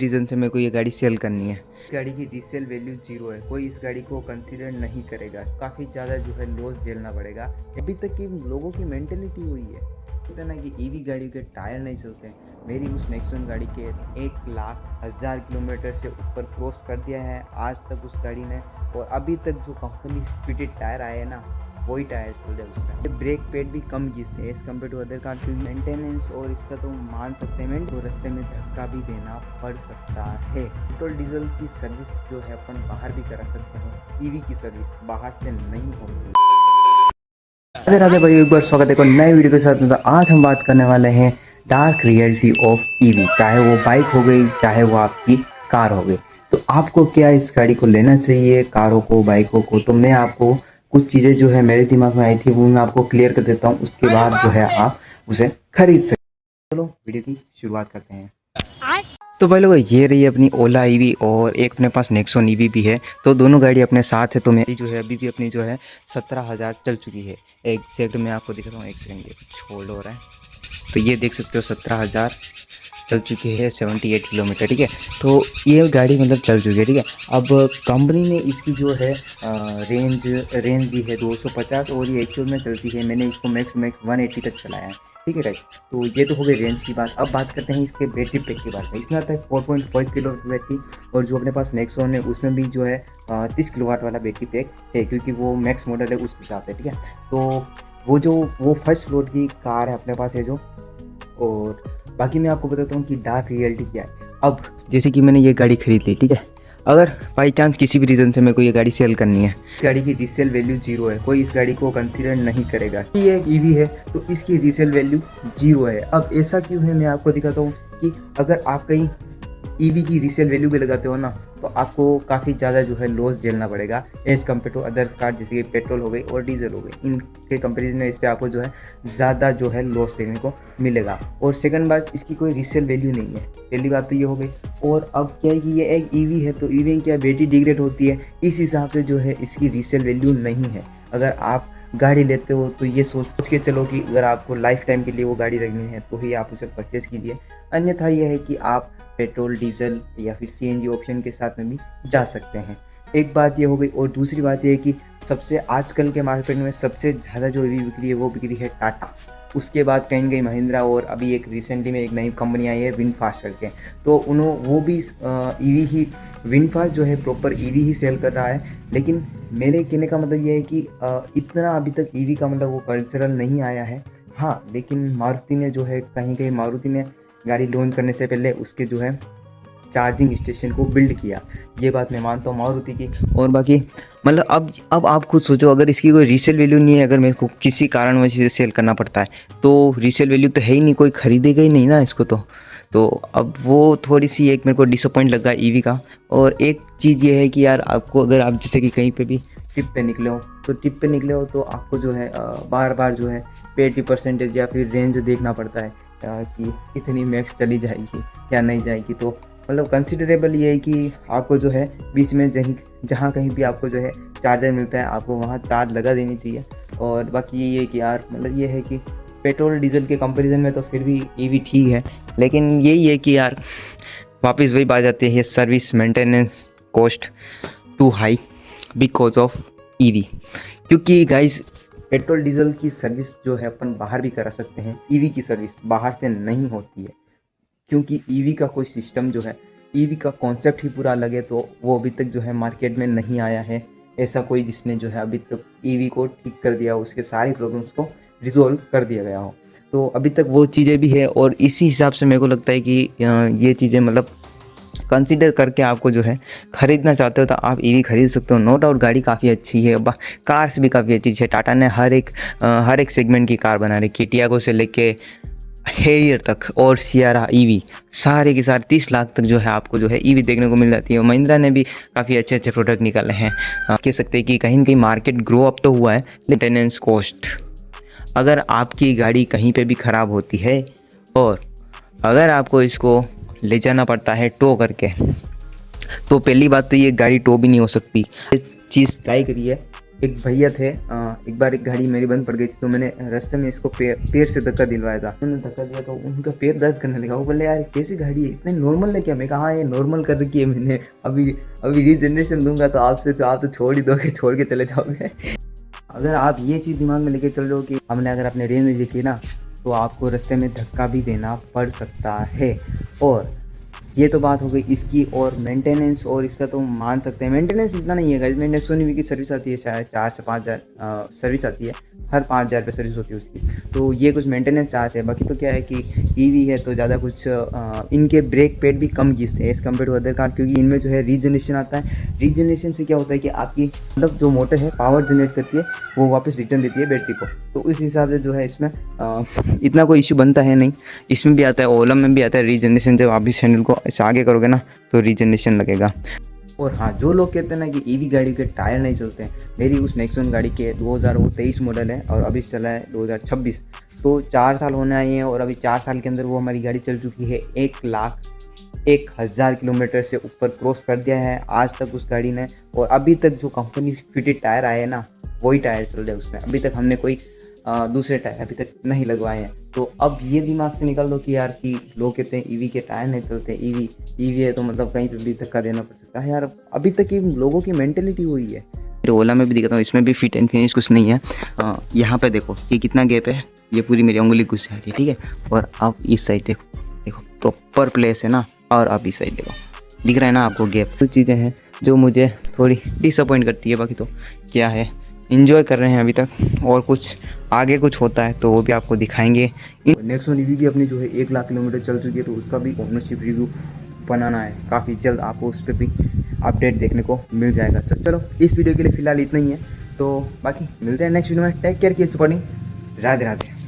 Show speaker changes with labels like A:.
A: Reason से मेरे को ये गाड़ी सेल करनी है। गाड़ी की रीसेल वैल्यू जीरो है, कोई इस गाड़ी को कंसीडर नहीं करेगा, काफ़ी ज़्यादा जो है लॉस झेलना पड़ेगा। अभी तक की लोगों की मेंटेलिटी हुई है पता ना कि ईवी गाड़ियों के टायर नहीं चलते हैं। मेरी उस नेक्सॉन गाड़ी के 1,00,000 किलोमीटर से ऊपर क्रॉस कर दिया है आज तक उस गाड़ी ने, और अभी तक जो कंपनी फिटेड टायर आए हैं ना वही टायर चल रहे हैं उसका। ब्रेक पैड भी कम घिसते हैं as compare to other car, क्योंकि मेंटेनेंस और इसका तो मान सकते हैं तो रास्ते में धक्का भी देना पड़ सकता है। पेट्रोल डीजल की सर्विस जो है अपन बाहर भी करा सकते हैं, ईवी की सर्विस बाहर से नहीं होती। राधे राधे भाई, एक बार स्वागत है एक नए वीडियो के साथ। तो आज हम बात करने वाले हैं डार्क रियलिटी ऑफ ईवी, चाहे वो बाइक हो गई चाहे वो आपकी कार हो गई। तो आपको क्या इस गाड़ी को लेना चाहिए, कारों को बाइकों को? तो मैं आपको कुछ चीज़ें जो है मेरे दिमाग में आई थी वो मैं आपको क्लियर कर देता हूँ, उसके बाद जो है आप उसे खरीद सकते। चलो वीडियो की शुरुआत करते हैं। तो भाई लोगों, ये रही अपनी ओला ईवी और एक अपने पास नेक्सॉन ईवी भी है। तो दोनों गाड़ी अपने साथ है। तो मेरी जो है अभी भी अपनी जो है 17,000 चल चुकी है। एक सेकंड में आपको दिखाता हूँ, एक सेकंड ये होल्ड हो रहा है। तो ये देख सकते हो 17,000 चल चुकी है, 78 किलोमीटर। ठीक है, तो ये गाड़ी मतलब चल चुकी है। ठीक है, अब कंपनी ने इसकी जो है रेंज दी है 250, और ये एक्चुअल में चलती है, मैंने इसको मैक्स 180 तक चलाया है। ठीक है गाइस, तो ये तो हो गई रेंज की बात। अब बात करते हैं इसके बैटरी पैक की बात में। इसमें आता है 4.5 किलो बैटरी, और जो अपने पास नेक्सॉन है उसमें भी जो है 30 किलोवाट वाला बैटरी पैक है, क्योंकि वो मैक्स मॉडल है उस हिसाब से। ठीक है, तो वो फर्स्ट स्लॉट की कार है अपने पास है जो। और बाकी मैं आपको बताता हूँ कि डार्क रियलिटी क्या है। अब जैसे कि मैंने ये गाड़ी खरीद ली, ठीक है, अगर बाई चांस किसी भी रीज़न से मेरे को ये गाड़ी सेल करनी है, गाड़ी की रीसेल वैल्यू जीरो है, कोई इस गाड़ी को कंसीडर नहीं करेगा। ये एक ईवी है तो इसकी रीसेल वैल्यू जीरो है। अब ऐसा क्यों है मैं आपको दिखाता हूँ कि अगर आप कहीं ईवी की रीसेल वैल्यू भी लगाते हो ना तो आपको काफ़ी ज़्यादा जो है लॉस झेलना पड़ेगा as compare to other car, जैसे कि पेट्रोल हो गई और डीजल हो गई। इनके कंपेरिजन में इस पर आपको जो है ज़्यादा जो है लॉस देखने को मिलेगा। और सेकंड बात, इसकी कोई रीसेल वैल्यू नहीं है, पहली बात तो ये हो गई। और अब क्या है कि ये एक ईवी है, तो ईवी क्या बैटरी डिग्रेड होती है, इस हिसाब से जो है इसकी रीसेल वैल्यू नहीं है। अगर आप गाड़ी लेते हो तो ये सोच के चलो कि अगर आपको लाइफ टाइम के लिए वो गाड़ी रखनी है तो ही आप उसे परचेज़ कीजिए, अन्यथा यह है कि आप पेट्रोल डीजल या फिर सीएनजी ऑप्शन के साथ में भी जा सकते हैं। एक बात ये हो गई, और दूसरी बात ये है कि सबसे आजकल के मार्केट में सबसे ज़्यादा जो ईवी बिक्री है वो बिक्री है टाटा, उसके बाद कहीं गई महिंद्रा, और अभी एक रिसेंटली में एक नई कंपनी आई है विनफास्ट करके। तो वो भी ईवी ही, विनफास्ट जो है प्रॉपर ईवी ही सेल कर रहा है। लेकिन मेरे कहने का मतलब ये है कि इतना अभी तक ईवी का मतलब वो कल्चरल नहीं आया है। हाँ, लेकिन मारुति ने जो है कहीं मारुति ने गाड़ी लॉन्च करने से पहले उसके जो है चार्जिंग स्टेशन को बिल्ड किया, ये बात मैं मानता हूँ मारुति की। और बाकी मतलब अब आप खुद सोचो, अगर इसकी कोई रीसेल वैल्यू नहीं है, अगर मेरे को किसी कारणवश से सेल करना पड़ता है तो रीसेल वैल्यू तो है ही नहीं, कोई खरीदेगा ही नहीं ना इसको। तो अब वो थोड़ी सी एक मेरे को डिसअपॉइंट लगा ईवी का। और एक चीज़ ये है कि यार आपको, अगर आप जैसे कि कहीं पे भी ट्रिप पे निकले हो तो आपको जो है बार बार जो है पेटी परसेंटेज या फिर रेंज देखना पड़ता है कि कितनी मैक्स चली जाएगी या नहीं जाएगी। तो मतलब कंसिडरेबल ये है कि आपको जो है बीच में जहाँ कहीं भी आपको जो है चार्जर मिलता है आपको वहाँ चार्ज लगा देनी चाहिए। और बाकी ये है कि यार मतलब ये है कि पेट्रोल डीजल के कंपैरिजन में तो फिर भी ईवी ठीक है, लेकिन यही है कि यार वापस वही बात आती है, service maintenance cost too high because of EV. क्योंकि गाइस पेट्रोल डीजल की सर्विस जो है अपन बाहर भी करा सकते हैं, ईवी की सर्विस बाहर से नहीं होती है, क्योंकि ईवी का कोई सिस्टम जो है, ईवी का कॉन्सेप्ट ही पूरा अलग है। तो वो अभी तक जो है मार्केट में नहीं आया है ऐसा कोई जिसने जो है अभी तक ईवी को ठीक कर दिया हो, उसके सारी प्रॉब्लम्स को रिजोल्व कर दिया गया हो। तो अभी तक वो चीज़ें भी है, और इसी हिसाब से मेरे को लगता है कि ये चीज़ें मतलब कंसीडर करके आपको जो है ख़रीदना चाहते हो तो आप ईवी खरीद सकते हो। नो डाउट गाड़ी काफ़ी अच्छी है, कार्स भी काफ़ी अच्छी है। टाटा ने हर एक सेगमेंट की कार बना रखी है, टियागो से लेके हैरियर तक और सियारा ईवी, सारे के सारे 30 लाख तक जो है आपको जो है ईवी देखने को मिल जाती है। महिंद्रा ने भी काफ़ी अच्छे अच्छे प्रोडक्ट निकाले हैं। कह सकते हैं कि कहीं ना कहीं मार्केट ग्रो अप तो हुआ है। मेंटेनेंस कॉस्ट, अगर आपकी गाड़ी कहीं पे भी ख़राब होती है और अगर आपको इसको ले जाना पड़ता है टो करके, तो पहली बात तो ये गाड़ी टो भी नहीं हो सकती। एक चीज़ ट्राई करी है, एक भैया थे एक बार एक गाड़ी मेरी बंद पड़ गई थी, तो मैंने रास्ते में इसको पैर से धक्का दिलवाया था। उन्होंने धक्का दिया तो उनका पैर दर्द करने लगा। वो बोले यार कैसी गाड़ी है, इतने नॉर्मल है क्या? मैं कहा ये नॉर्मल कर रखी है मैंने, अभी रीजनरेशन दूंगा तो आपसे तो आप तो छोड़ ही दोगे, छोड़ के चले जाओगे। अगर आप ये चीज़ दिमाग में लेके चल रहे हो कि हमने अगर अपने रेंज देखी ना तो आपको रास्ते में धक्का भी देना पड़ सकता है। और ये तो बात हो गई इसकी, और मेंटेनेंस और इसका तो मान सकते हैं मेंटेनेंस इतना नहीं है। इसमें नेक्सॉन ईवी की सर्विस आती है, शायद 4 से 5 हज़ार सर्विस आती है, हर 5 हज़ार पे सर्विस होती है उसकी। तो ये कुछ मेंटेनेंस चार्ज है। बाकी तो क्या है कि ईवी है तो ज़्यादा कुछ इनके ब्रेक पैड भी कम घिसते हैं as compare to other car, क्योंकि इनमें जो है रीजनरेशन आता है। रीजनरेशन से क्या होता है कि आपकी मतलब जो मोटर है पावर जनरेट करती है वो वापस रिटर्न देती है बैटरी को। तो उस हिसाब से जो है इसमें इतना कोई इशू बनता है नहीं। इसमें भी आता है, ओला में भी आता है रीजनरेशन। जब आप इस हैंडल को ऐसे आगे करोगे ना तो रीजनरेशन लगेगा। और हाँ, जो लोग कहते हैं ना कि ईवी गाड़ी के टायर नहीं चलते हैं, मेरी उस नेक्सॉन गाड़ी के 2023 मॉडल है और अभी चला है 2026, तो 4 साल होने आए हैं। और अभी 4 साल के अंदर वो हमारी गाड़ी चल चुकी है 1,01,000 किलोमीटर से ऊपर क्रॉस कर दिया है आज तक उस गाड़ी ने। और अभी तक जो कंपनी फिटेड टायर आए हैं ना वही टायर चल रहे हैं उसमें। अभी तक हमने कोई दूसरे टायर अभी तक नहीं लगवाए हैं। तो अब ये दिमाग से निकाल दो कि यार कि लोग कहते हैं ईवी के टायर नहीं चलते, ईवी है तो मतलब कहीं पे भी धक्का देना पड़ सकता है। यार अभी तक ये लोगों की मेंटेलिटी हुई है। मेरे ओला में भी दिखाता हूँ, इसमें भी फिट एंड फिनिश कुछ नहीं है। यहाँ पे देखो ये कितना गैप है, ये पूरी मेरी उंगली घुस जा रही है, ठीक है। और आप इस साइड देखो, देखो प्रॉपर प्लेस है ना। और आप इस साइड देखो, दिख रहा है ना आपको गैप। तो चीज़ें हैं जो मुझे थोड़ी डिसअपॉइंट करती है। बाकी तो क्या है, इन्जॉय कर रहे हैं अभी तक, और कुछ आगे कुछ होता है तो वो भी आपको दिखाएंगे। नेक्सॉन ईवी भी अपनी जो है 1,00,000 किलोमीटर चल चुकी है, तो उसका भी ओनरशिप रिव्यू बनाना है काफ़ी जल्द, आपको उस पर भी अपडेट देखने को मिल जाएगा। तो चलो इस वीडियो के लिए फ़िलहाल इतना ही है, तो बाकी मिलते हैं नेक्स्ट वीडियो में। Take care, keep supporting. Radhe Radhe.